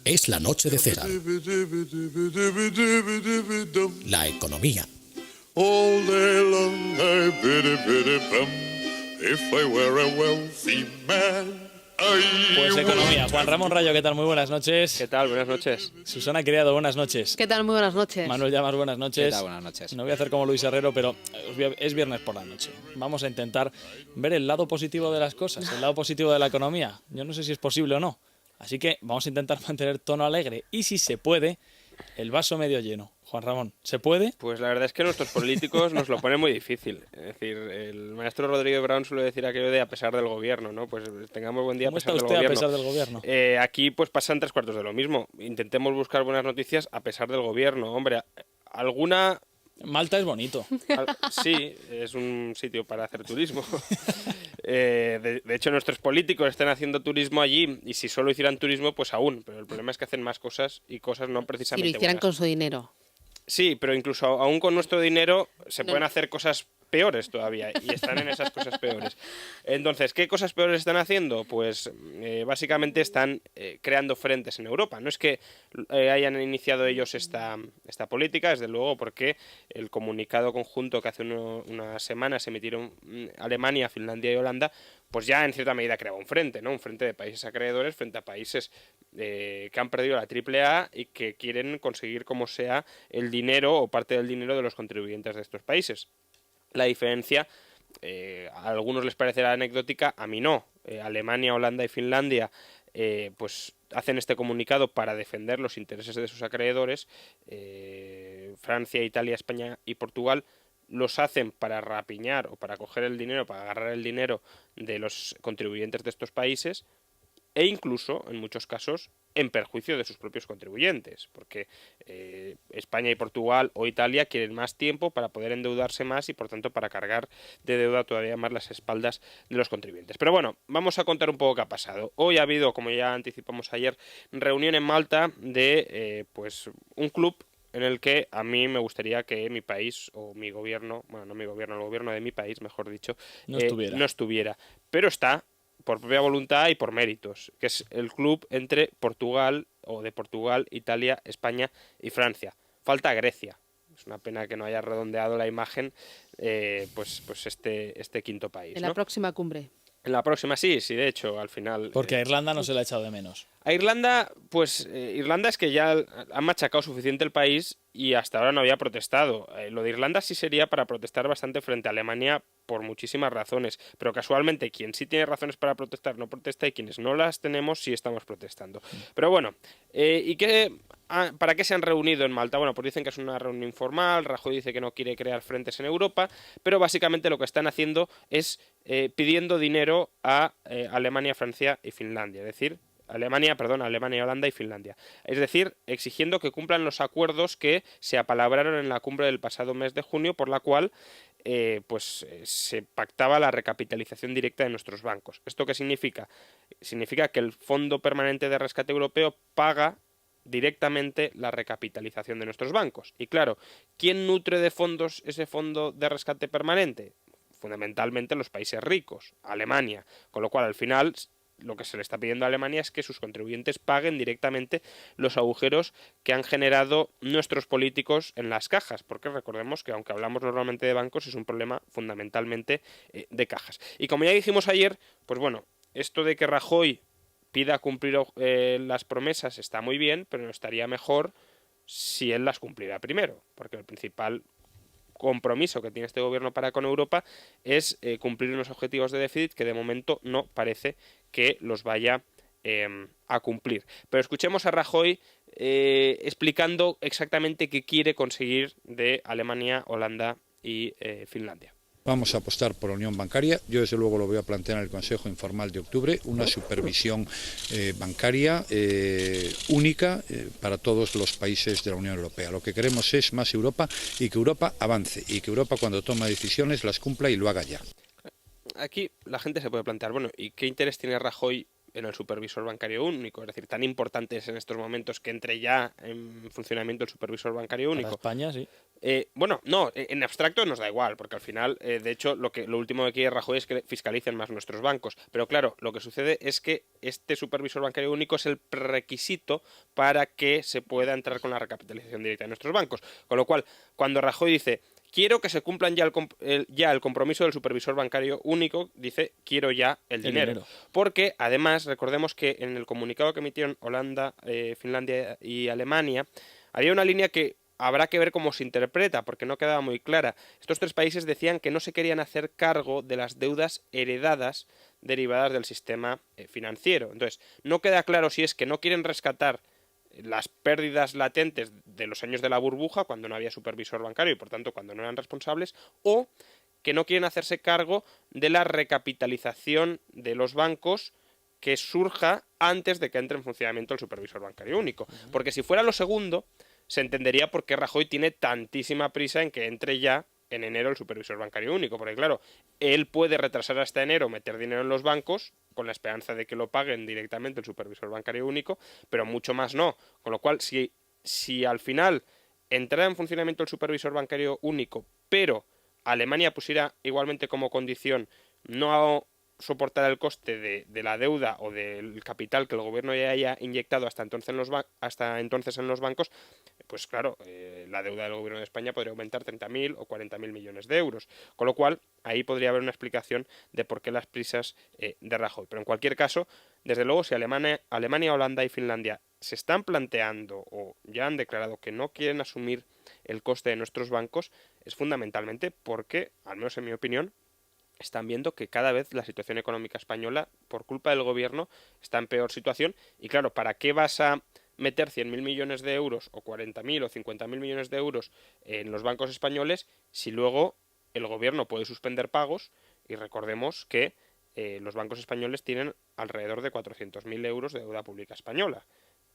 Es la noche de César. La economía. All day long I biddy-biddy-bum. If I were a wealthy man, Pues economía. Juan Ramón Rayo, ¿qué tal? Muy buenas noches. ¿Qué tal? Buenas noches. Susana Criado, buenas noches. ¿Qué tal? Muy buenas noches. Manuel Llamas, buenas noches. ¿Qué tal? Buenas noches. No voy a hacer como Luis Herrero, pero es viernes por la noche. Vamos a intentar ver el lado positivo de las cosas, el lado positivo de la economía. Yo no sé si es posible o no. Así que vamos a intentar mantener tono alegre y, si se puede, el vaso medio lleno. Juan Ramón, ¿se puede? Pues la verdad es que nuestros políticos nos lo ponen muy difícil. Es decir, el maestro Rodríguez Brown suele decir aquello de a pesar del gobierno, ¿no? Pues tengamos buen día a ¿Cómo pesar está del usted gobierno. a pesar del gobierno? Aquí pues pasan tres cuartos de lo mismo. Intentemos buscar buenas noticias a pesar del gobierno. Hombre, alguna... Malta es bonito. Sí, es un sitio para hacer turismo. De hecho, nuestros políticos están haciendo turismo allí y si solo hicieran turismo, pues aún. Pero el problema es que hacen más cosas y cosas no Si precisamente lo hicieran buenas. con su dinero. Sí, pero incluso aún con nuestro dinero se pueden hacer cosas peores todavía y están en esas cosas peores. Entonces, ¿qué cosas peores están haciendo? Pues básicamente están creando frentes en Europa. No es que hayan iniciado ellos esta política, desde luego, porque el comunicado conjunto que hace unas semanas emitieron Alemania, Finlandia y Holanda, pues ya en cierta medida creaba un frente, ¿no? Un frente de países acreedores frente a países que han perdido la AAA y que quieren conseguir como sea el dinero o parte del dinero de los contribuyentes de estos países. La diferencia, a algunos les parecerá anecdótica, a mí no. Alemania, Holanda y Finlandia pues hacen este comunicado para defender los intereses de sus acreedores. Francia, Italia, España y Portugal los hacen para rapiñar o para coger el dinero, para agarrar el dinero de los contribuyentes de estos países e incluso, en muchos casos, en perjuicio de sus propios contribuyentes, porque España y Portugal o Italia quieren más tiempo para poder endeudarse más y, por tanto, para cargar de deuda todavía más las espaldas de los contribuyentes. Pero bueno, vamos a contar un poco qué ha pasado. Hoy ha habido, como ya anticipamos ayer, reunión en Malta de pues un club en el que a mí me gustaría que mi país o mi gobierno, bueno, no mi gobierno, el gobierno de mi país, mejor dicho, no estuviera. Pero está por propia voluntad y por méritos, que es el club entre Portugal, o de Portugal, Italia, España y Francia. Falta Grecia. Es una pena que no haya redondeado la imagen pues este quinto país, En la próxima cumbre. En la próxima sí, de hecho, al final... Porque a Irlanda no se le ha echado de menos. A Irlanda, pues Irlanda es que ya han machacado suficiente el país y hasta ahora no había protestado. Lo de Irlanda sí sería para protestar bastante frente a Alemania por muchísimas razones, pero casualmente quien sí tiene razones para protestar no protesta y quienes no las tenemos sí estamos protestando. Pero bueno, ¿para qué se han reunido en Malta? Bueno, pues dicen que es una reunión informal, Rajoy dice que no quiere crear frentes en Europa, pero básicamente lo que están haciendo es pidiendo dinero a Alemania, Francia y Finlandia, es decir, Alemania, Holanda y Finlandia. Es decir, exigiendo que cumplan los acuerdos que se apalabraron en la cumbre del pasado mes de junio, por la cual se pactaba la recapitalización directa de nuestros bancos. ¿Esto qué significa? Significa que el Fondo Permanente de Rescate Europeo paga directamente la recapitalización de nuestros bancos. Y claro, ¿quién nutre de fondos ese fondo de rescate permanente? Fundamentalmente los países ricos, Alemania. Con lo cual, al final, lo que se le está pidiendo a Alemania es que sus contribuyentes paguen directamente los agujeros que han generado nuestros políticos en las cajas, porque recordemos que aunque hablamos normalmente de bancos, es un problema fundamentalmente de cajas. Y como ya dijimos ayer, pues bueno, esto de que Rajoy pida cumplir las promesas está muy bien, pero estaría mejor si él las cumpliera primero, porque el principal compromiso que tiene este gobierno para con Europa es cumplir unos objetivos de déficit que de momento no parece que los vaya a cumplir. Pero escuchemos a Rajoy explicando exactamente qué quiere conseguir de Alemania, Holanda y Finlandia. Vamos a apostar por la unión bancaria. Yo, desde luego, lo voy a plantear en el Consejo Informal de octubre, una supervisión bancaria única para todos los países de la Unión Europea. Lo que queremos es más Europa y que Europa avance y que Europa, cuando toma decisiones, las cumpla y lo haga ya. Aquí la gente se puede plantear, bueno, ¿y qué interés tiene Rajoy en el supervisor bancario único. Es decir, tan importante es en estos momentos que entre ya en funcionamiento el supervisor bancario Para único. España, sí. Bueno, no, en abstracto nos da igual, porque al final, de hecho, lo último que quiere Rajoy es que fiscalicen más nuestros bancos. Pero claro, lo que sucede es que este supervisor bancario único es el prerequisito para que se pueda entrar con la recapitalización directa de nuestros bancos. Con lo cual, cuando Rajoy dice quiero que se cumplan ya el compromiso del supervisor bancario único, dice quiero ya el dinero. Porque además, recordemos que en el comunicado que emitieron Holanda, Finlandia y Alemania, había una línea que habrá que ver cómo se interpreta, porque no quedaba muy clara. Estos 3 países decían que no se querían hacer cargo de las deudas heredadas derivadas del sistema financiero. Entonces, no queda claro si es que no quieren rescatar las pérdidas latentes de los años de la burbuja, cuando no había supervisor bancario y por tanto cuando no eran responsables, o que no quieren hacerse cargo de la recapitalización de los bancos que surja antes de que entre en funcionamiento el supervisor bancario único. Porque si fuera lo segundo, se entendería por qué Rajoy tiene tantísima prisa en que entre ya en enero el supervisor bancario único, porque claro, él puede retrasar hasta enero, meter dinero en los bancos, con la esperanza de que lo paguen directamente el supervisor bancario único, pero mucho más no. Con lo cual, si al final entrara en funcionamiento el supervisor bancario único, pero Alemania pusiera igualmente como condición no soportar el coste de la deuda o del capital que el gobierno ya haya inyectado hasta entonces en los bancos, pues claro, la deuda del gobierno de España podría aumentar 30.000 o 40.000 millones de euros. Con lo cual, ahí podría haber una explicación de por qué las prisas de Rajoy. Pero en cualquier caso, desde luego, si Alemania, Holanda y Finlandia se están planteando o ya han declarado que no quieren asumir el coste de nuestros bancos, es fundamentalmente porque, al menos en mi opinión, están viendo que cada vez la situación económica española, por culpa del gobierno, está en peor situación. Y claro, ¿para qué vas a meter 100.000 millones de euros o 40.000 o 50.000 millones de euros en los bancos españoles si luego el gobierno puede suspender pagos? Y recordemos que los bancos españoles tienen alrededor de 400.000 euros de deuda pública española.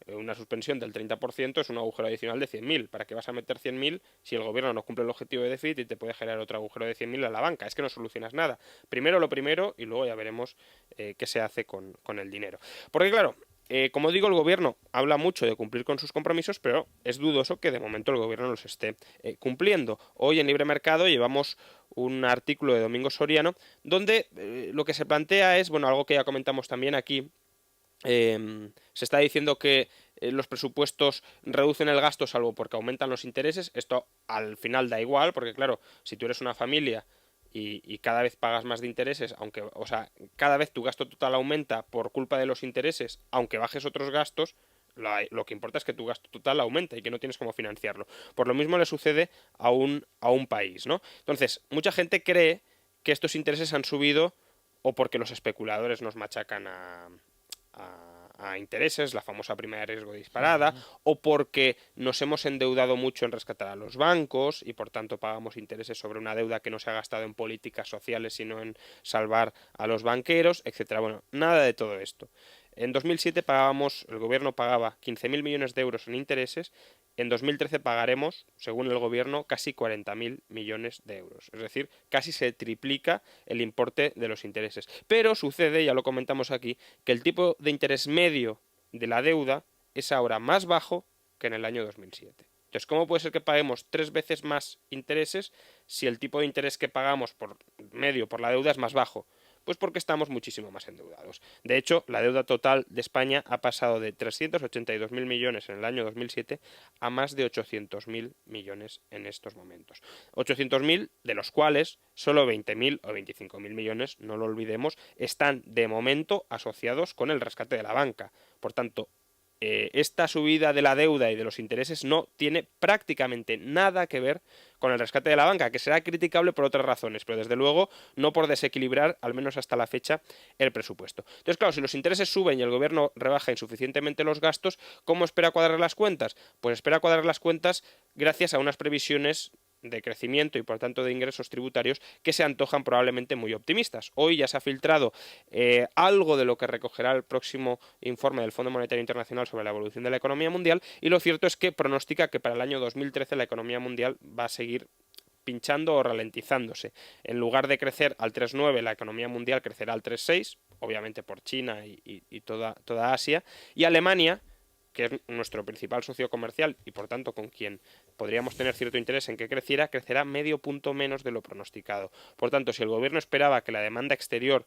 Una suspensión del 30% es un agujero adicional de 100.000. ¿Para qué vas a meter 100.000 si el gobierno no cumple el objetivo de déficit y te puede generar otro agujero de 100.000 a la banca? Es que no solucionas nada. Primero lo primero y luego ya veremos qué se hace con el dinero. Porque claro, como digo, el gobierno habla mucho de cumplir con sus compromisos, pero es dudoso que de momento el gobierno los esté cumpliendo. Hoy en Libre Mercado llevamos un artículo de Domingo Soriano donde lo que se plantea es, bueno, algo que ya comentamos también aquí. Se está diciendo que los presupuestos reducen el gasto salvo porque aumentan los intereses. Esto al final da igual, porque claro, si tú eres una familia y cada vez pagas más de intereses, cada vez tu gasto total aumenta por culpa de los intereses, aunque bajes otros gastos, lo que importa es que tu gasto total aumenta y que no tienes cómo financiarlo. Por lo mismo le sucede a un país, ¿no? Entonces, mucha gente cree que estos intereses han subido o porque los especuladores nos machacan a intereses, la famosa prima de riesgo disparada, o porque nos hemos endeudado mucho en rescatar a los bancos y por tanto pagamos intereses sobre una deuda que no se ha gastado en políticas sociales sino en salvar a los banqueros, etcétera. Bueno, nada de todo esto. En 2007 el gobierno pagaba 15.000 millones de euros en intereses. En 2013 pagaremos, según el gobierno, casi 40.000 millones de euros. Es decir, casi se triplica el importe de los intereses. Pero sucede, ya lo comentamos aquí, que el tipo de interés medio de la deuda es ahora más bajo que en el año 2007. Entonces, ¿cómo puede ser que paguemos 3 veces más intereses si el tipo de interés que pagamos por la deuda es más bajo? Pues porque estamos muchísimo más endeudados. De hecho, la deuda total de España ha pasado de 382.000 millones en el año 2007 a más de 800.000 millones en estos momentos. 800.000, de los cuales solo 20.000 o 25.000 millones, no lo olvidemos, están de momento asociados con el rescate de la banca. Por tanto, esta subida de la deuda y de los intereses no tiene prácticamente nada que ver con el rescate de la banca, que será criticable por otras razones, pero desde luego no por desequilibrar, al menos hasta la fecha, el presupuesto. Entonces, claro, si los intereses suben y el gobierno rebaja insuficientemente los gastos, ¿cómo espera cuadrar las cuentas? Pues espera cuadrar las cuentas gracias a unas previsiones de crecimiento y por tanto de ingresos tributarios que se antojan probablemente muy optimistas. Hoy ya se ha filtrado algo de lo que recogerá el próximo informe del Fondo Monetario Internacional sobre la evolución de la economía mundial y lo cierto es que pronostica que para el año 2013 la economía mundial va a seguir pinchando o ralentizándose. En lugar de crecer al 3,9, la economía mundial crecerá al 3,6, obviamente por China y toda Asia, y Alemania, que es nuestro principal socio comercial y por tanto con quien podríamos tener cierto interés en que creciera, crecerá medio punto menos de lo pronosticado. Por tanto, si el gobierno esperaba que la demanda exterior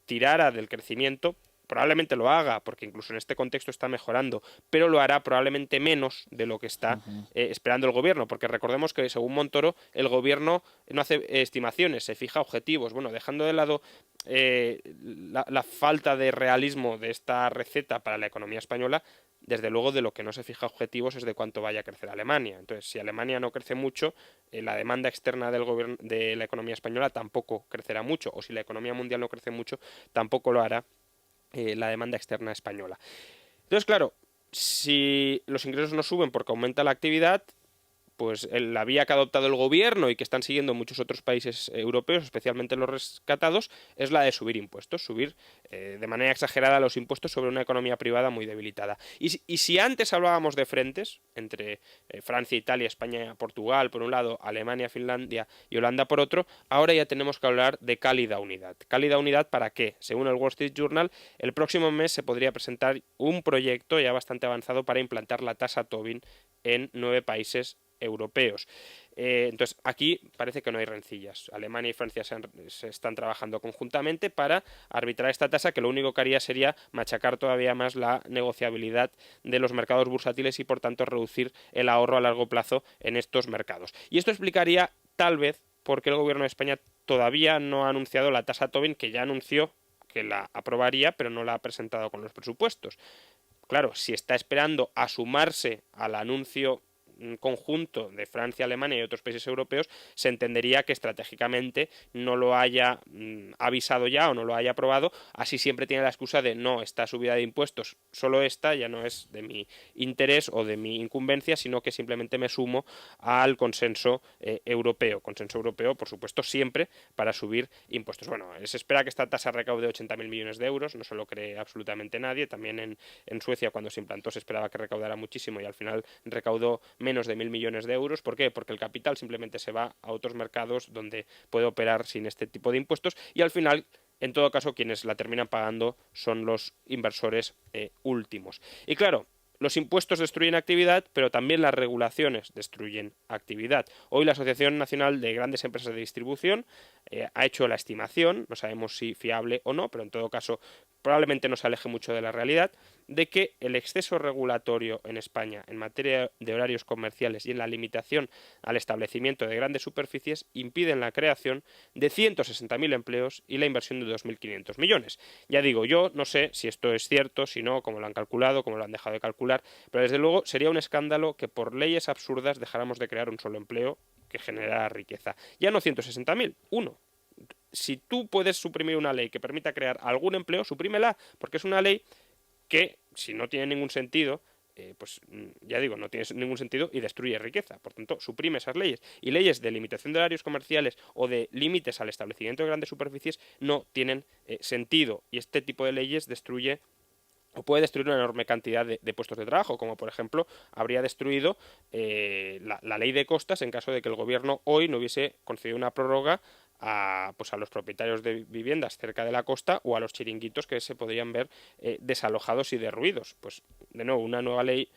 tirara del crecimiento, probablemente lo haga, porque incluso en este contexto está mejorando, pero lo hará probablemente menos de lo que está esperando el gobierno, porque recordemos que según Montoro, el gobierno no hace estimaciones, se fija objetivos. Bueno, dejando de lado la falta de realismo de esta receta para la economía española, desde luego de lo que no se fija objetivos es de cuánto vaya a crecer Alemania. Entonces, si Alemania no crece mucho, la demanda externa del gobierno, de la economía española tampoco crecerá mucho, o si la economía mundial no crece mucho, tampoco lo hará la demanda externa española. Entonces, claro, si los ingresos no suben porque aumenta la actividad, pues la vía que ha adoptado el gobierno y que están siguiendo muchos otros países europeos, especialmente los rescatados, es la de subir impuestos, subir de manera exagerada los impuestos sobre una economía privada muy debilitada. Y si antes hablábamos de frentes entre Francia, Italia, España, Portugal por un lado, Alemania, Finlandia y Holanda por otro, ahora ya tenemos que hablar de cálida unidad. ¿Cálida unidad para qué? Según el Wall Street Journal, el próximo mes se podría presentar un proyecto ya bastante avanzado para implantar la tasa Tobin en 9 países europeos. Entonces, aquí parece que no hay rencillas. Alemania y Francia se están trabajando conjuntamente para arbitrar esta tasa, que lo único que haría sería machacar todavía más la negociabilidad de los mercados bursátiles y, por tanto, reducir el ahorro a largo plazo en estos mercados. Y esto explicaría, tal vez, por qué el gobierno de España todavía no ha anunciado la tasa Tobin, que ya anunció que la aprobaría, pero no la ha presentado con los presupuestos. Claro, si está esperando a sumarse al anuncio conjunto de Francia, Alemania y otros países europeos, se entendería que estratégicamente no lo haya avisado ya o no lo haya aprobado, así siempre tiene la excusa de no, esta subida de impuestos, solo esta ya no es de mi interés o de mi incumbencia, sino que simplemente me sumo al consenso europeo, por supuesto, siempre para subir impuestos. Bueno, se espera que esta tasa recaude 80.000 millones de euros, no se lo cree absolutamente nadie. También en Suecia, cuando se implantó, se esperaba que recaudara muchísimo y al final recaudó menos de 1.000 millones de euros. ¿Por qué? Porque el capital simplemente se va a otros mercados donde puede operar sin este tipo de impuestos y al final, en todo caso, quienes la terminan pagando son los inversores últimos. Y claro, los impuestos destruyen actividad, pero también las regulaciones destruyen actividad. Hoy la Asociación Nacional de Grandes Empresas de Distribución ha hecho la estimación, no sabemos si fiable o no, pero en todo caso probablemente no se aleje mucho de la realidad, de que el exceso regulatorio en España en materia de horarios comerciales y en la limitación al establecimiento de grandes superficies impiden la creación de 160.000 empleos y la inversión de 2.500 millones. Ya digo, yo no sé si esto es cierto, si no, cómo lo han calculado, cómo lo han dejado de calcular, pero desde luego sería un escándalo que por leyes absurdas dejáramos de crear un solo empleo que generara riqueza. Ya no 160.000, uno. Si tú puedes suprimir una ley que permita crear algún empleo, suprímela, porque es una ley que, si no tiene ningún sentido, pues ya digo, no tiene ningún sentido y destruye riqueza. Por tanto, suprime esas leyes. Y leyes de limitación de horarios comerciales o de límites al establecimiento de grandes superficies no tienen sentido. Y este tipo de leyes destruye o puede destruir una enorme cantidad de puestos de trabajo, como por ejemplo habría destruido la ley de costas en caso de que el gobierno hoy no hubiese concedido una prórroga a los propietarios de viviendas cerca de la costa o a los chiringuitos que se podrían ver desalojados y derruidos. Pues de nuevo, una nueva ley,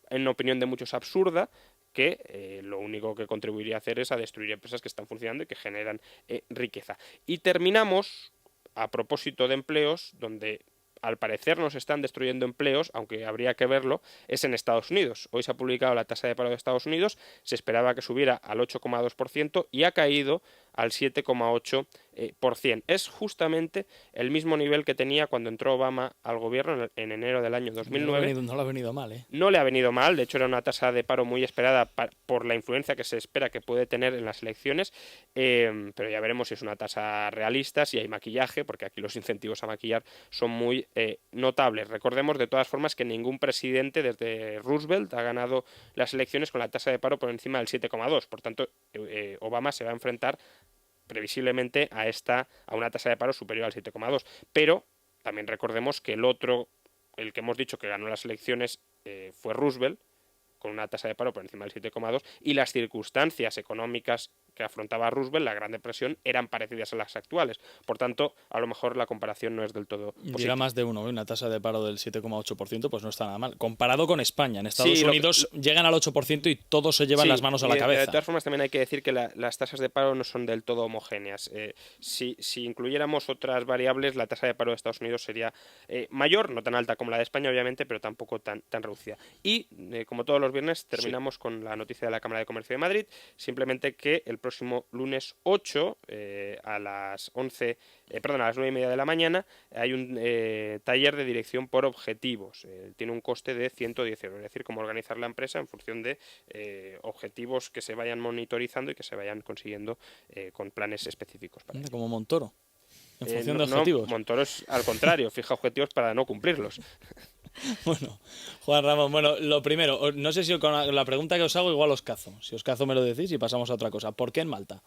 en opinión de muchos, absurda, que lo único que contribuiría a hacer es a destruir empresas que están funcionando y que generan riqueza. Y terminamos, a propósito de empleos, donde al parecer nos están destruyendo empleos, aunque habría que verlo, es en Estados Unidos. Hoy se ha publicado la tasa de paro de Estados Unidos, se esperaba que subiera al 8,2% y ha caído al 7,8%. Es justamente el mismo nivel que tenía cuando entró Obama al gobierno en enero del año 2009. No le ha venido mal, ¿eh? No le ha venido mal, de hecho era una tasa de paro muy esperada por la influencia que se espera que puede tener en las elecciones, pero ya veremos si es una tasa realista, si hay maquillaje, porque aquí los incentivos a maquillar son muy notables. Recordemos de todas formas que ningún presidente desde Roosevelt ha ganado las elecciones con la tasa de paro por encima del 7,2%, por tanto Obama se va a enfrentar previsiblemente a una tasa de paro superior al 7,2%, pero también recordemos que el que hemos dicho que ganó las elecciones fue Roosevelt, con una tasa de paro por encima del 7,2%, y las circunstancias económicas que afrontaba Roosevelt, la Gran Depresión, eran parecidas a las actuales. Por tanto, a lo mejor la comparación no es del todo positiva. Dirá más de uno, una tasa de paro del 7,8%, pues no está nada mal. Comparado con España, en Estados Sí, Unidos llegan al 8% y todos se llevan Sí, las manos a la y cabeza. de todas formas, también hay que decir que las tasas de paro no son del todo homogéneas. Si incluyéramos otras variables, la tasa de paro de Estados Unidos sería mayor, no tan alta como la de España, obviamente, pero tampoco tan reducida. Y, como todos los viernes, terminamos con la noticia de la Cámara de Comercio de Madrid, simplemente que el próximo lunes 8, a las 9:30 de la mañana, hay un taller de dirección por objetivos. Tiene un coste de 110 euros, es decir, cómo organizar la empresa en función de objetivos que se vayan monitorizando y que se vayan consiguiendo con planes específicos. Para Como Montoro, en función de no, objetivos. Montoro es al contrario, fija objetivos para no cumplirlos. Bueno, Juan Ramón, bueno, lo primero, no sé si con la pregunta que os hago igual os cazo. Si os cazo me lo decís y pasamos a otra cosa. ¿Por qué en Malta?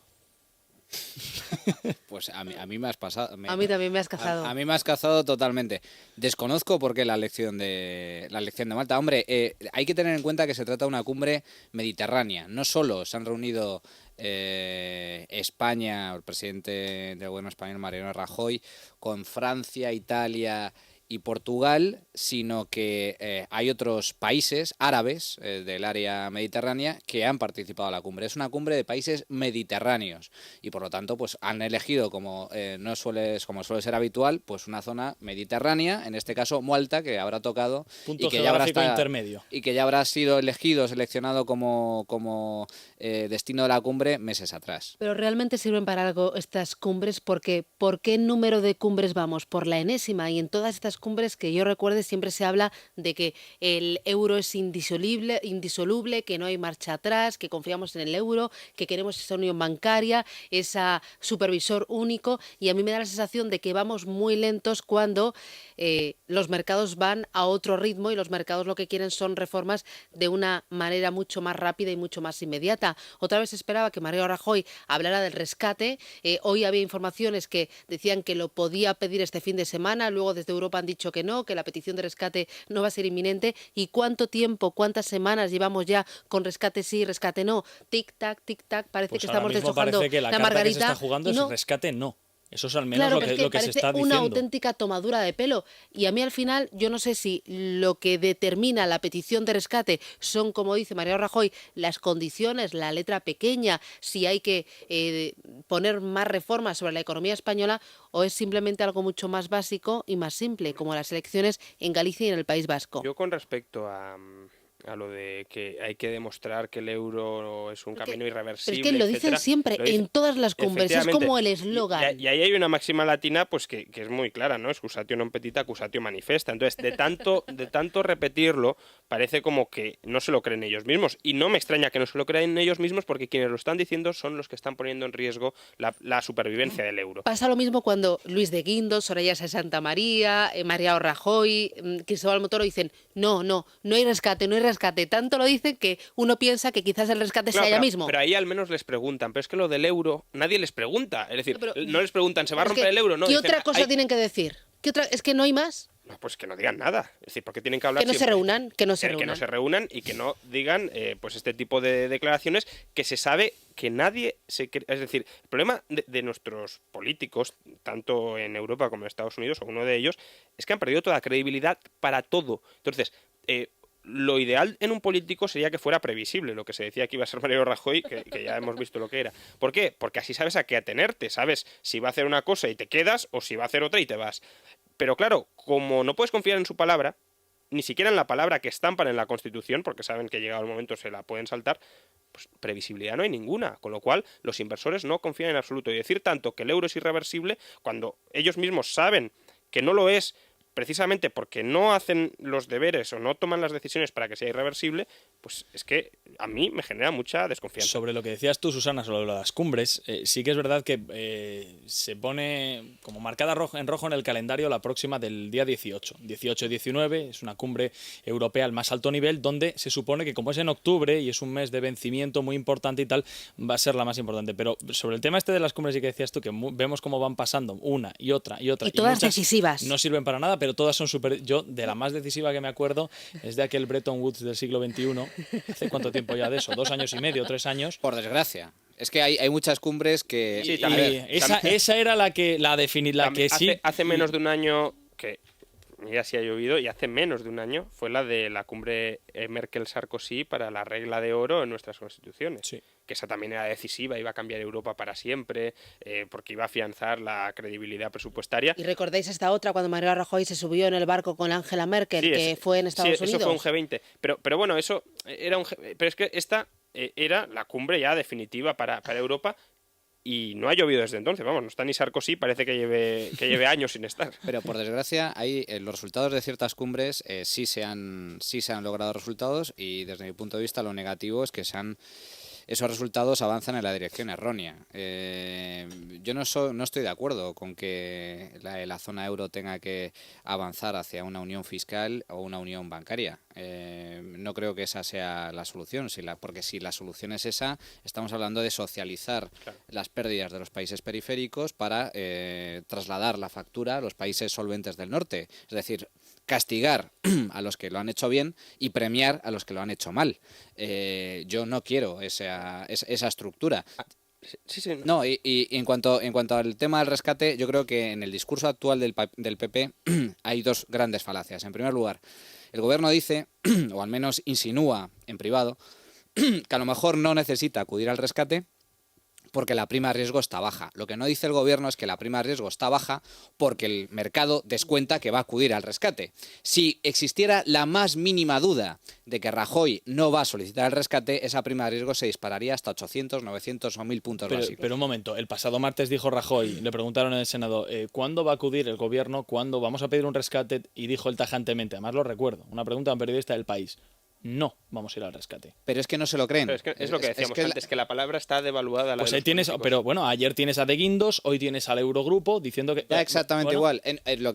Pues a mí me has pasado. A mí también me has cazado. A mí me has cazado totalmente. Desconozco por qué la elección de Malta. Hombre, hay que tener en cuenta que se trata de una cumbre mediterránea. No solo se han reunido España, el presidente del gobierno español, Mariano Rajoy, con Francia, Italia y Portugal, sino que hay otros países árabes del área mediterránea que han participado en la cumbre. Es una cumbre de países mediterráneos y por lo tanto pues han elegido, como suele ser habitual, pues una zona mediterránea, en este caso Malta, que habrá tocado Punto y que ya habrá intermedio. y que ya habrá sido seleccionado como destino de la cumbre meses atrás. Pero realmente sirven para algo estas cumbres, porque ¿por qué número de cumbres vamos? Por la enésima, y en todas estas cumbres que yo recuerde siempre se habla de que el euro es indisoluble, que no hay marcha atrás, que confiamos en el euro, que queremos esa unión bancaria, ese supervisor único, y a mí me da la sensación de que vamos muy lentos cuando los mercados van a otro ritmo y los mercados lo que quieren son reformas de una manera mucho más rápida y mucho más inmediata. Otra vez esperaba que Mariano Rajoy hablara del rescate. Hoy había informaciones que decían que lo podía pedir este fin de semana, luego desde Europa han dicho que no, que la petición de rescate no va a ser inminente. ¿Y cuánto tiempo, cuántas semanas llevamos ya con rescate sí, rescate no? Tic-tac, tic-tac, parece Pues que ahora estamos mismo deshojando parece que la carta margarita. que se está jugando es no. rescate no. Eso es al menos Claro, lo que se parece está una diciendo. auténtica tomadura de pelo. Y a mí al final, yo no sé si lo que determina la petición de rescate son, como dice Mariano Rajoy, las condiciones, la letra pequeña, si hay que poner más reformas sobre la economía española, o es simplemente algo mucho más básico y más simple, como las elecciones en Galicia y en el País Vasco. Yo con respecto a lo de que hay que demostrar que el euro es un camino irreversible, Pero es que lo etcétera, dicen siempre, lo dicen, en todas las cumbres, es efectivamente. como el eslogan. Y ahí hay una máxima latina pues que es muy clara, ¿no? Excusatio non petita, accusatio manifesta. Entonces, de tanto repetirlo, parece como que no se lo creen ellos mismos. Y no me extraña que no se lo crean ellos mismos, porque quienes lo están diciendo son los que están poniendo en riesgo la supervivencia del euro. Pasa lo mismo cuando Luis de Guindos, Soraya Sáenz de Santa María, Mariano Rajoy, Cristóbal Montoro dicen no hay rescate, no hay rescate. Tanto lo dicen que uno piensa que quizás el rescate sea ya mismo. Pero ahí al menos les preguntan. Pero es que lo del euro nadie les pregunta. Es decir, Pero, no les preguntan, ¿se va a romper que, el euro? No, ¿qué dicen, otra cosa tienen que decir? ¿Qué otra? Es que no hay más. No, pues que no digan nada. Es decir, porque tienen que hablar Que no se siempre. reúnan, que no se Que no reúnan. se reúnan y que no digan pues este tipo de declaraciones que se sabe que nadie se cree. Es decir, el problema de nuestros políticos, tanto en Europa como en Estados Unidos, o uno de ellos, es que han perdido toda credibilidad para todo. Entonces, lo ideal en un político sería que fuera previsible, lo que se decía que iba a ser Mariano Rajoy, que ya hemos visto lo que era. ¿Por qué? Porque así sabes a qué atenerte, sabes si va a hacer una cosa y te quedas o si va a hacer otra y te vas. Pero claro, como no puedes confiar en su palabra, ni siquiera en la palabra que estampan en la Constitución, porque saben que llegado el momento se la pueden saltar, pues previsibilidad no hay ninguna, con lo cual los inversores no confían en absoluto. Y decir tanto que el euro es irreversible cuando ellos mismos saben que no lo es, precisamente porque no hacen los deberes o no toman las decisiones para que sea irreversible, pues es que a mí me genera mucha desconfianza. Sobre lo que decías tú, Susana, sobre las cumbres, sí que es verdad que se pone como marcada en rojo en el calendario la próxima del día 18. 18-19 es una cumbre europea al más alto nivel, donde se supone que como es en octubre y es un mes de vencimiento muy importante y tal, va a ser la más importante. Pero sobre el tema este de las cumbres sí que decías tú, que vemos cómo van pasando una y otra y otra. Y todas muchas decisivas. No sirven para nada, pero todas son súper... Yo, de la más decisiva que me acuerdo, es de aquel Bretton Woods del siglo XXI. ¿Hace cuánto tiempo ya de eso? 2 años y medio, 3 años. Por desgracia. Es que hay muchas cumbres que... Sí, Y también. esa era la que También sí. hace menos de un año que mira si ha llovido, y hace menos de un año fue la de la cumbre Merkel-Sarkozy para la regla de oro en nuestras constituciones. Sí. Que esa también era decisiva, iba a cambiar Europa para siempre, porque iba a afianzar la credibilidad presupuestaria. Y recordáis esta otra cuando Mariano Rajoy se subió en el barco con Angela Merkel, Sí, que fue en Estados sí, Unidos. eso fue un G20. Pero bueno, eso era pero es que esta era la cumbre ya definitiva para Europa. Y no ha llovido desde entonces, vamos, no está ni Sarkozy, parece que lleve años sin estar. Pero por desgracia, los resultados de ciertas cumbres sí se han logrado resultados, y desde mi punto de vista lo negativo es que esos resultados avanzan en la dirección errónea. Yo no estoy de acuerdo con que la zona euro tenga que avanzar hacia una unión fiscal o una unión bancaria. No creo que esa sea la solución, porque si la solución es esa, estamos hablando de socializar las pérdidas de los países periféricos para trasladar la factura a los países solventes del norte. Es decir, castigar a los que lo han hecho bien y premiar a los que lo han hecho mal. Yo no quiero esa estructura. Sí, No, y en cuanto al tema del rescate, yo creo que en el discurso actual del PP hay dos grandes falacias. En primer lugar, el gobierno dice, o al menos insinúa en privado, que a lo mejor no necesita acudir al rescate porque la prima de riesgo está baja. Lo que no dice el gobierno es que la prima de riesgo está baja porque el mercado descuenta que va a acudir al rescate. Si existiera la más mínima duda de que Rajoy no va a solicitar el rescate, esa prima de riesgo se dispararía hasta 800, 900 o 1000 puntos básicos. Pero un momento, el pasado martes dijo Rajoy, le preguntaron en el Senado, ¿cuándo va a acudir el gobierno? ¿Cuándo vamos a pedir un rescate? Y dijo él tajantemente, además lo recuerdo, una pregunta a un periodista del País: no vamos a ir al rescate. Pero es que no se lo creen. Pero es lo que decíamos antes, que la palabra está devaluada. Pues ahí tienes, pero bueno, ayer tienes a De Guindos, hoy tienes al Eurogrupo diciendo que... Ya exactamente igual. Lo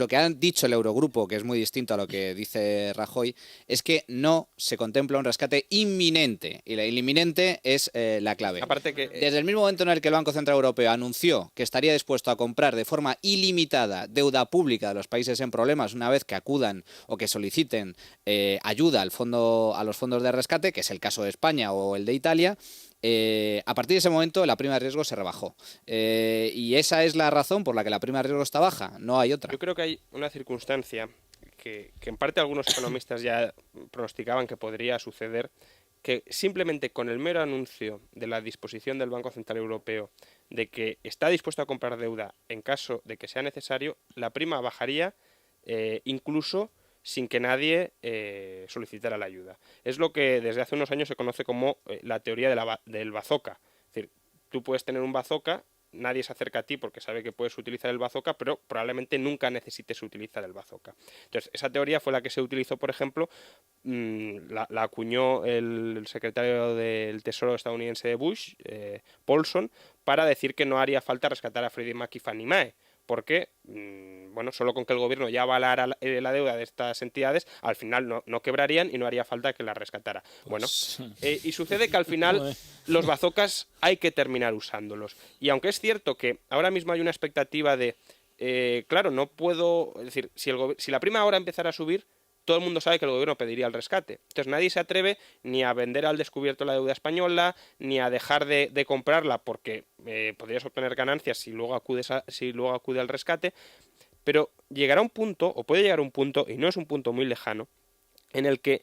que han dicho el Eurogrupo, que es muy distinto a lo que dice Rajoy, es que no se contempla un rescate inminente. Y el inminente es la clave. Aparte que Desde el mismo momento en el que el Banco Central Europeo anunció que estaría dispuesto a comprar de forma ilimitada deuda pública de los países en problemas una vez que acudan o que soliciten ayuda a los fondos de rescate, que es el caso de España o el de Italia, a partir de ese momento la prima de riesgo se rebajó. Y esa es la razón por la que la prima de riesgo está baja, no hay otra. yo creo que hay una circunstancia que en parte algunos economistas ya pronosticaban que podría suceder, que simplemente con el mero anuncio de la disposición del Banco Central Europeo de que está dispuesto a comprar deuda en caso de que sea necesario, la prima bajaría incluso sin que nadie solicitara la ayuda. Es lo que desde hace unos años se conoce como la teoría del bazooka. Es decir, tú puedes tener un bazooka, nadie se acerca a ti porque sabe que puedes utilizar el bazooka, pero probablemente nunca necesites utilizar el bazooka. Entonces, esa teoría fue la que se utilizó, por ejemplo, la acuñó el secretario del Tesoro estadounidense de Bush, Paulson, para decir que no haría falta rescatar a Freddie Mac y Fannie Mae, porque bueno, solo con que el gobierno ya avalara la deuda de estas entidades, al final no quebrarían y no haría falta que las rescatara. Bueno, y sucede que al final los bazocas hay que terminar usándolos. Y aunque es cierto que ahora mismo hay una expectativa de, claro, no puedo, es decir, si la prima ahora empezara a subir, todo el mundo sabe que el gobierno pediría el rescate. Entonces nadie se atreve ni a vender al descubierto la deuda española, ni a dejar de comprarla porque podrías obtener ganancias si luego acude al rescate. Pero llegará un punto, o puede llegar un punto, y no es un punto muy lejano, en el que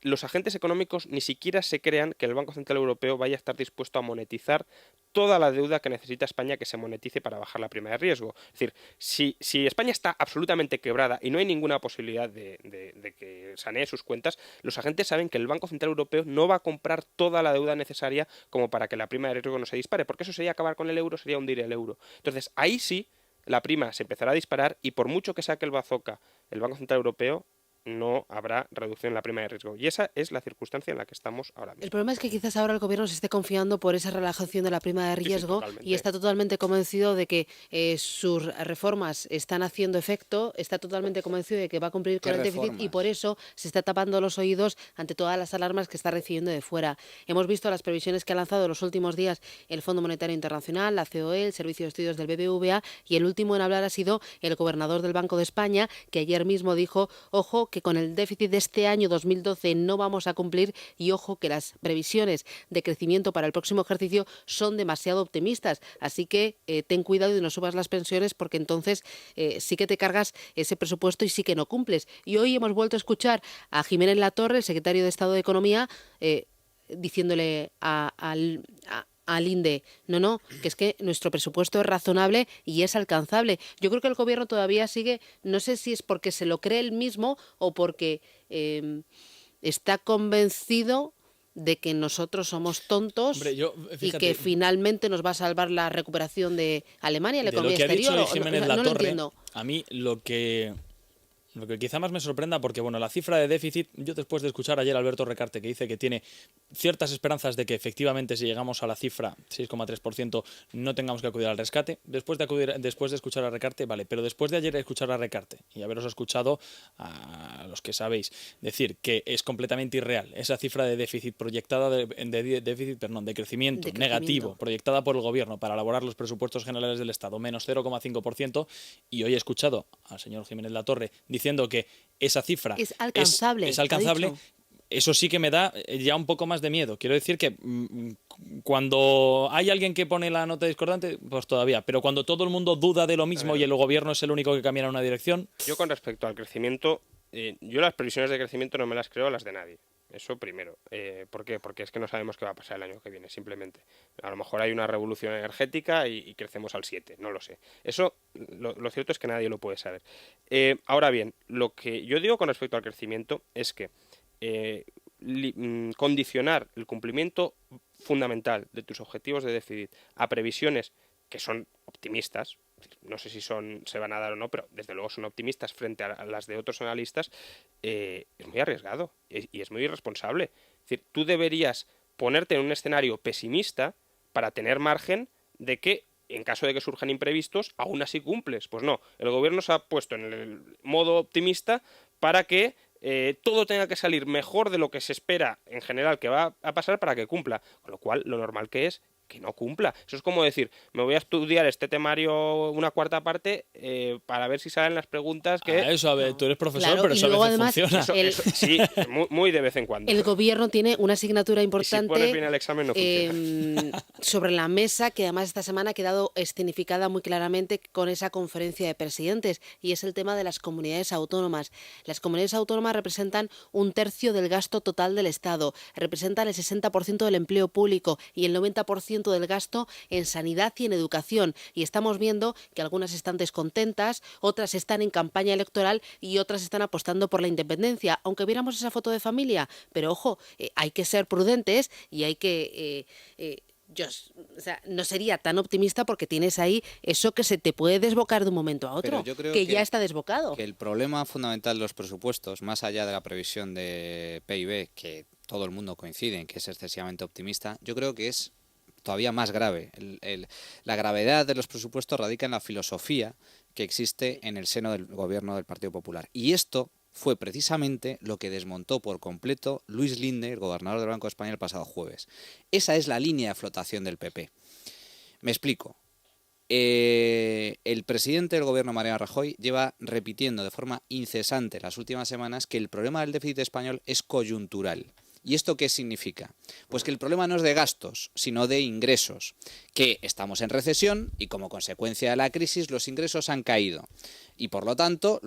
los agentes económicos ni siquiera se crean que el Banco Central Europeo vaya a estar dispuesto a monetizar toda la deuda que necesita España que se monetice para bajar la prima de riesgo. Es decir, si España está absolutamente quebrada y no hay ninguna posibilidad de que sanee sus cuentas, los agentes saben que el Banco Central Europeo no va a comprar toda la deuda necesaria como para que la prima de riesgo no se dispare, porque eso sería acabar con el euro, sería hundir el euro. Entonces, ahí sí, la prima se empezará a disparar y por mucho que saque el bazooka el Banco Central Europeo, no habrá reducción en la prima de riesgo. Y esa es la circunstancia en la que estamos ahora mismo. El problema es que quizás ahora el gobierno se esté confiando por esa relajación de la prima de riesgo y está totalmente convencido de que sus reformas están haciendo efecto, está totalmente convencido de que va a cumplir con el déficit y por eso se está tapando los oídos ante todas las alarmas que está recibiendo de fuera. Hemos visto las previsiones que ha lanzado en los últimos días el Fondo Monetario Internacional, la COE, el Servicio de Estudios del BBVA y el último en hablar ha sido el gobernador del Banco de España, que ayer mismo dijo, ojo, que con el déficit de este año 2012 no vamos a cumplir y ojo que las previsiones de crecimiento para el próximo ejercicio son demasiado optimistas. Así que ten cuidado y no subas las pensiones porque entonces sí que te cargas ese presupuesto y sí que no cumples. Y hoy hemos vuelto a escuchar a Jiménez Latorre, el secretario de Estado de Economía, diciéndole al INDE, no, que es que nuestro presupuesto es razonable y es alcanzable. Yo creo que el gobierno todavía sigue, no sé si es porque se lo cree él mismo o porque está convencido de que nosotros somos tontos. Hombre, y que finalmente nos va a salvar la recuperación de Alemania, la de lo economía que ha exterior. dicho Jiménez No lo Latorre, entiendo. a mí lo que quizá más me sorprenda, porque bueno, la cifra de déficit, yo después de escuchar ayer a Alberto Recarte que dice que tiene ciertas esperanzas de que efectivamente si llegamos a la cifra 6,3% no tengamos que acudir al rescate, después de escuchar a Recarte, vale, pero después de ayer escuchar a Recarte y haberos escuchado a los que sabéis decir que es completamente irreal esa cifra de déficit proyectada de crecimiento negativo proyectada por el gobierno para elaborar los presupuestos generales del Estado, menos 0,5%, y hoy he escuchado al señor Jiménez Latorre diciendo que esa cifra es alcanzable. Es alcanzable. Eso sí que me da ya un poco más de miedo. Quiero decir que cuando hay alguien que pone la nota discordante, pues todavía. Pero cuando todo el mundo duda de lo mismo y el gobierno es el único que camina en una dirección... Yo con respecto al crecimiento, yo las previsiones de crecimiento no me las creo las de nadie. Eso primero. ¿Por qué? Porque es que no sabemos qué va a pasar el año que viene, simplemente. A lo mejor hay una revolución energética y crecemos al 7, no lo sé. Eso, lo cierto es que nadie lo puede saber. Ahora bien, lo que yo digo con respecto al crecimiento es que condicionar el cumplimiento fundamental de tus objetivos de déficit a previsiones que son optimistas, no sé si se van a dar o no, pero desde luego son optimistas frente a las de otros analistas, es muy arriesgado y es muy irresponsable. Es decir, tú deberías ponerte en un escenario pesimista para tener margen de que, en caso de que surjan imprevistos, aún así cumples. Pues no, el gobierno se ha puesto en el modo optimista para que todo tenga que salir mejor de lo que se espera en general que va a pasar para que cumpla, con lo cual lo normal que es que no cumpla. Eso es como decir, me voy a estudiar este temario una cuarta parte para ver si salen las preguntas que... eso, a ver, tú eres profesor, Claro, pero y eso a luego, veces además, funciona. Sí, muy de vez en cuando. El gobierno tiene una asignatura Y si importante pones bien el examen no funciona. sobre la mesa, que además esta semana ha quedado escenificada muy claramente con esa conferencia de presidentes, y es el tema de las comunidades autónomas. Las comunidades autónomas representan 1/3 del gasto total del Estado, representan el 60% del empleo público y el 90% del gasto en sanidad y en educación. Y estamos viendo que algunas están descontentas, otras están en campaña electoral y otras están apostando por la independencia, aunque viéramos esa foto de familia. Pero ojo, hay que ser prudentes y hay que... no sería tan optimista porque tienes ahí eso que se te puede desbocar de un momento a otro, Pero yo creo que ya está desbocado. Que el problema fundamental de los presupuestos, más allá de la previsión de PIB, que todo el mundo coincide en que es excesivamente optimista, yo creo que es todavía más grave. La gravedad de los presupuestos radica en la filosofía que existe en el seno del gobierno del Partido Popular. Y esto fue precisamente lo que desmontó por completo Luis Linde, el gobernador del Banco de España, el pasado jueves. Esa es la línea de flotación del PP. Me explico. El presidente del gobierno, Mariano Rajoy, lleva repitiendo de forma incesante las últimas semanas que el problema del déficit español es coyuntural. ¿Y esto qué significa? Pues que el problema no es de gastos, sino de ingresos, que estamos en recesión y como consecuencia de la crisis los ingresos han caído. Y por lo tanto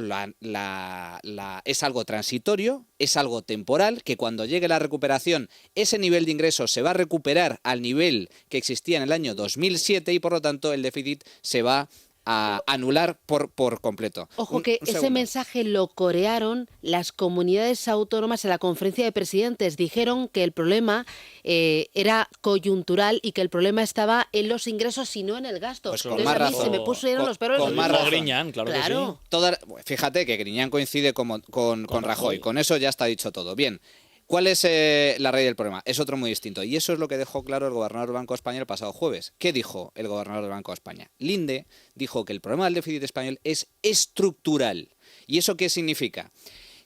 es algo transitorio, es algo temporal, que cuando llegue la recuperación ese nivel de ingresos se va a recuperar al nivel que existía en el año 2007 y por lo tanto el déficit se va a anular por completo. Ojo que ese mensaje lo corearon las comunidades autónomas en la conferencia de presidentes. Dijeron que el problema era coyuntural y que el problema estaba en los ingresos y no en el gasto. Pues con entonces más a mí razón. se me pusieron los pelos. Con más razón. Griñán, claro que sí. Fíjate que Griñán coincide con Rajoy. Con eso ya está dicho todo. Bien. ¿Cuál es la raíz del problema? Es otro muy distinto. Y eso es lo que dejó claro el gobernador del Banco de España el pasado jueves. ¿Qué dijo el gobernador del Banco de España? Linde dijo que el problema del déficit español es estructural. ¿Y eso qué significa?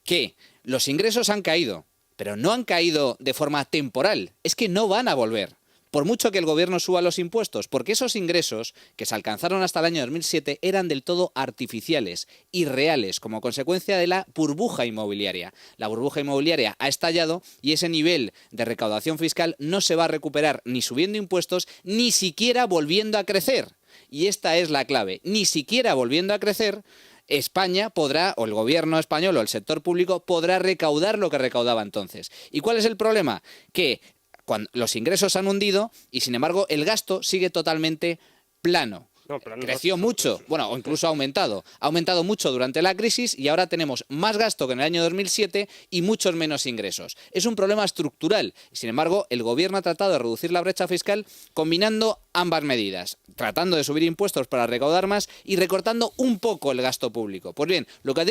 Que los ingresos han caído, pero no han caído de forma temporal. Es que no van a volver. por mucho que el gobierno suba los impuestos, porque esos ingresos que se alcanzaron hasta el año 2007 eran del todo artificiales, irreales, como consecuencia de la burbuja inmobiliaria. La burbuja inmobiliaria ha estallado y ese nivel de recaudación fiscal no se va a recuperar ni subiendo impuestos, ni siquiera volviendo a crecer. Y esta es la clave, ni siquiera volviendo a crecer, España podrá, o el gobierno español o el sector público podrá recaudar lo que recaudaba entonces. ¿Y cuál es el problema? Que cuando los ingresos han hundido y sin embargo el gasto sigue totalmente plano. No, pero no, Creció mucho, bueno, o incluso ha aumentado. Ha aumentado mucho durante la crisis y ahora tenemos más gasto que en el año 2007 y muchos menos ingresos. Es un problema estructural. Sin embargo, el gobierno ha tratado de reducir la brecha fiscal combinando ambas medidas, tratando de subir impuestos para recaudar más y recortando un poco el gasto público. Pues bien, lo que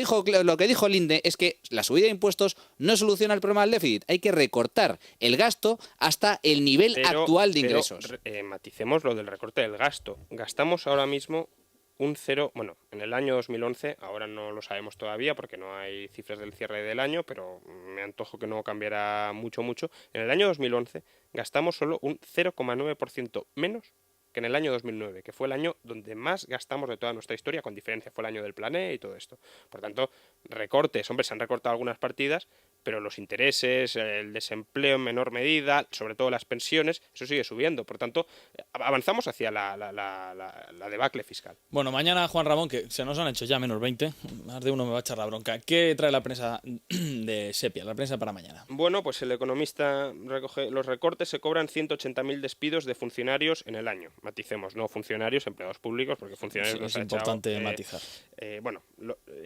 dijo Linde es que la subida de impuestos no soluciona el problema del déficit. Hay que recortar el gasto hasta el nivel actual de ingresos. Maticemos lo del recorte del gasto. Gastamos ahora mismo un cero, bueno, en el año 2011, ahora no lo sabemos todavía porque no hay cifras del cierre del año, pero me antojo que no cambiará mucho. En el año 2011 gastamos solo un 0,9% menos que en el año 2009, que fue el año donde más gastamos de toda nuestra historia, con diferencia fue el año del Plan E y todo esto. Por tanto, recortes, hombre, se han recortado algunas partidas, pero los intereses, el desempleo en menor medida, sobre todo las pensiones, eso sigue subiendo. Por tanto, avanzamos hacia la debacle fiscal. Bueno, mañana, Juan Ramón, que se nos han hecho ya menos 20, más de uno me va a echar la bronca. ¿Qué trae la prensa de Sepia, la prensa para mañana? Bueno, pues el Economista recoge los recortes, se cobran 180.000 despidos de funcionarios en el año. Maticemos, no funcionarios, empleados públicos, porque funcionarios Sí, los es ha importante echado, matizar.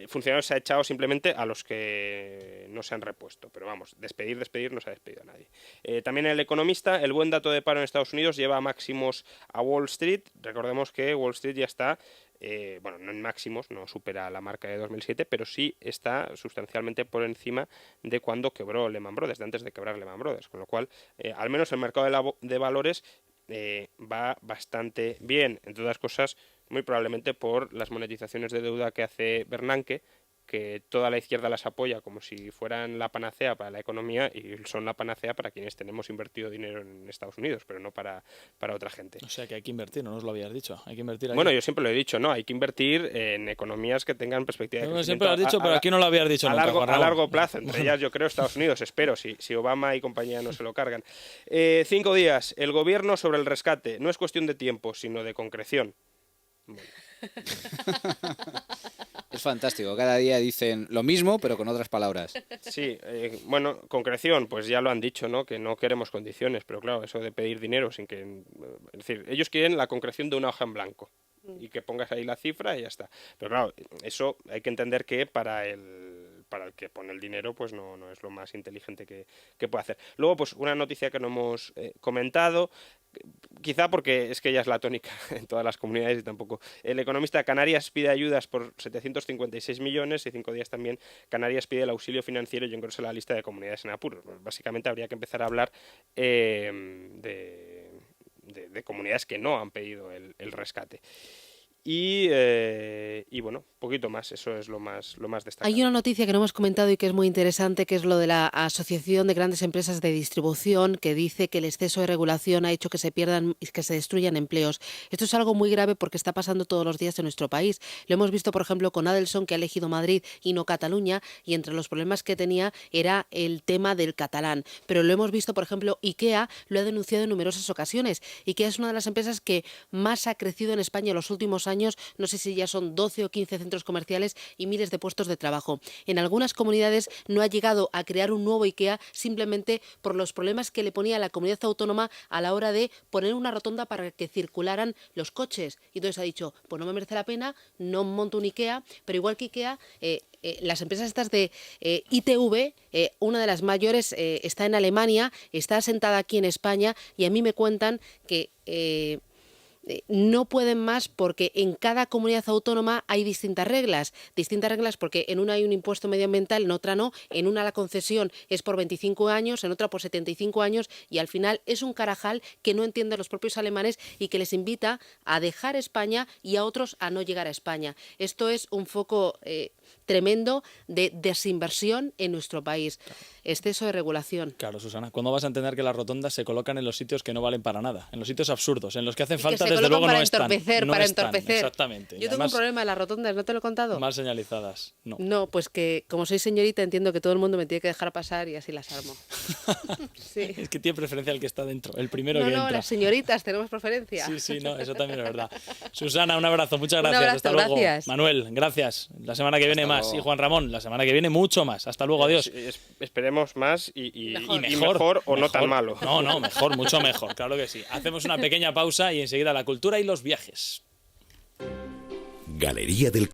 Funcionarios se ha echado simplemente a los que no se han repuesto, pero vamos, despedir no se ha despedido a nadie. También el Economista, el buen dato de paro en Estados Unidos lleva máximos a Wall Street. Recordemos que Wall Street ya está, no en máximos, no supera la marca de 2007, pero sí está sustancialmente por encima de cuando quebró Lehman Brothers, de antes de quebrar Lehman Brothers, con lo cual, al menos el mercado de valores va bastante bien, entre otras cosas, muy probablemente por las monetizaciones de deuda que hace Bernanke, que toda la izquierda las apoya como si fueran la panacea para la economía y son la panacea para quienes tenemos invertido dinero en Estados Unidos, pero no para otra gente. O sea que hay que invertir, no nos lo habías dicho. Hay que invertir aquí. Bueno, yo siempre lo he dicho, ¿no? Hay que invertir en economías que tengan perspectiva de crecimiento. Siempre lo has dicho, pero aquí no lo habías dicho nunca, Juan A Ramón. largo plazo, entre ellas yo creo Estados Unidos, espero, si Obama y compañía no se lo cargan. 5 días, el gobierno sobre el rescate. No es cuestión de tiempo, sino de concreción. Bueno. Es fantástico, cada día dicen lo mismo, pero con otras palabras. Sí, concreción, pues ya lo han dicho, ¿no? Que no queremos condiciones, pero claro, eso de pedir dinero sin que... Es decir, ellos quieren la concreción de una hoja en blanco y que pongas ahí la cifra y ya está. Pero claro, eso hay que entender que para el que pone el dinero, pues no es lo más inteligente que puede hacer. Luego, pues una noticia que no hemos comentado, quizá porque es que ya es la tónica en todas las comunidades y tampoco. El Economista, Canarias pide ayudas por 756 millones y 5 días también Canarias pide el auxilio financiero y engrosa la lista de comunidades en apuros. Básicamente habría que empezar a hablar de comunidades que no han pedido el rescate. Y bueno, poquito más, eso es lo más destacado. Hay una noticia que no hemos comentado y que es muy interesante, que es lo de la Asociación de Grandes Empresas de Distribución, que dice que el exceso de regulación ha hecho que se pierdan y que se destruyan empleos. Esto es algo muy grave porque está pasando todos los días en nuestro país. Lo hemos visto, por ejemplo, con Adelson, que ha elegido Madrid y no Cataluña, y entre los problemas que tenía era el tema del catalán. Pero lo hemos visto, por ejemplo, IKEA lo ha denunciado en numerosas ocasiones. IKEA es una de las empresas que más ha crecido en España en los últimos años. No sé si ya son 12 o 15 centros comerciales y miles de puestos de trabajo. En algunas comunidades no ha llegado a crear un nuevo IKEA simplemente por los problemas que le ponía a la comunidad autónoma a la hora de poner una rotonda para que circularan los coches. Y entonces ha dicho, pues no me merece la pena, no monto un IKEA, pero igual que IKEA, las empresas estas de ITV, una de las mayores está en Alemania, está asentada aquí en España y a mí me cuentan que... no pueden más porque en cada comunidad autónoma hay distintas reglas porque en una hay un impuesto medioambiental, en otra no, en una la concesión es por 25 años, en otra por 75 años y al final es un carajal que no entienden los propios alemanes y que les invita a dejar España y a otros a no llegar a España. Esto es un foco tremendo de desinversión en nuestro país. Exceso de regulación. Claro, Susana, ¿cuándo vas a entender que las rotondas se colocan en los sitios que no valen para nada? En los sitios absurdos, en los que hacen falta, que se desde luego para no están. para entorpecer. Exactamente. Yo tengo un problema en las rotondas, ¿no te lo he contado? Mal señalizadas, no. No, pues que como soy señorita entiendo que todo el mundo me tiene que dejar pasar y así las armo. Sí. Es que tiene preferencia el que está dentro, el primero No, que no, entra. las señoritas tenemos preferencia. Sí, no, eso también es verdad. Susana, un abrazo, muchas Un gracias. abrazo, hasta luego. gracias. Manuel, gracias. La semana que viene Hasta más. luego. Y Juan Ramón, la semana que viene mucho más. Hasta luego, adiós. Esperemos más y Mejor o no tan malo. No, mejor, mucho mejor, claro que sí. Hacemos una pequeña pausa y enseguida la cultura y los viajes. Galería del